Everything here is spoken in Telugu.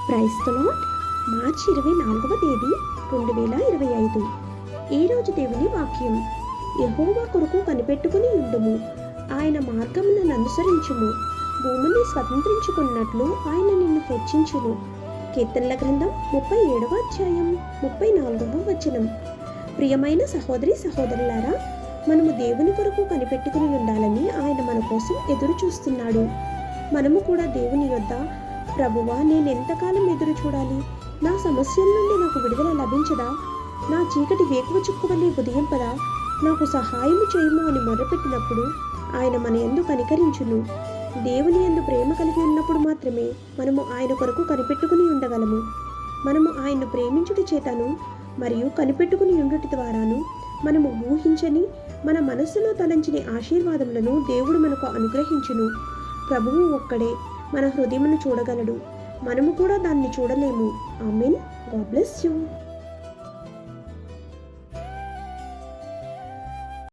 Praise the lord. మార్చి 24వ తేదీ 2025. ఈరోజు దేవుని వాక్యం. యెహోవా కొరకు కనిపెట్టుకుని ఉండుము, ఆయన మార్గములను అనుసరించుము, భూమిని స్వతంత్రించుకున్నట్లు ఆయన నిన్ను హెచ్చించును. కీర్తనల గ్రంథం 37వ అధ్యాయం 34వ వచనం. ప్రియమైన సహోదరి సహోదరులారా, మనము దేవుని కొరకు కనిపెట్టుకుని ఉండాలని ఆయన మన కోసం ఎదురు చూస్తున్నాడు. మనము కూడా దేవుని యొద్ద, ప్రభువా, నేనెంతకాలం ఎదురు చూడాలి? నా సమస్యల నుండి నాకు విడుదల లభించదా? నా చీకటి వేకువ చుక్కువలే ఉదయింపదా? నాకు సహాయము చేయము అని మొదలుపెట్టినప్పుడు ఆయన మన యందు కనికరించును. దేవుని యందు ప్రేమ కలిగి ఉన్నప్పుడు మాత్రమే మనము ఆయన కొరకు కనిపెట్టుకుని ఉండగలము. మనము ఆయన్ను ప్రేమించుట చేతను మరియు కనిపెట్టుకుని ఉండుట ద్వారాను మనము ఊహించని, మన మనస్సులో తలంచని ఆశీర్వాదములను దేవుడు మనకు అనుగ్రహించును. ప్రభువు ఒక్కడే మన హృదయమును చూడగలడు, మనము కూడా దాన్ని చూడలేము. ఆమేన్. God bless you.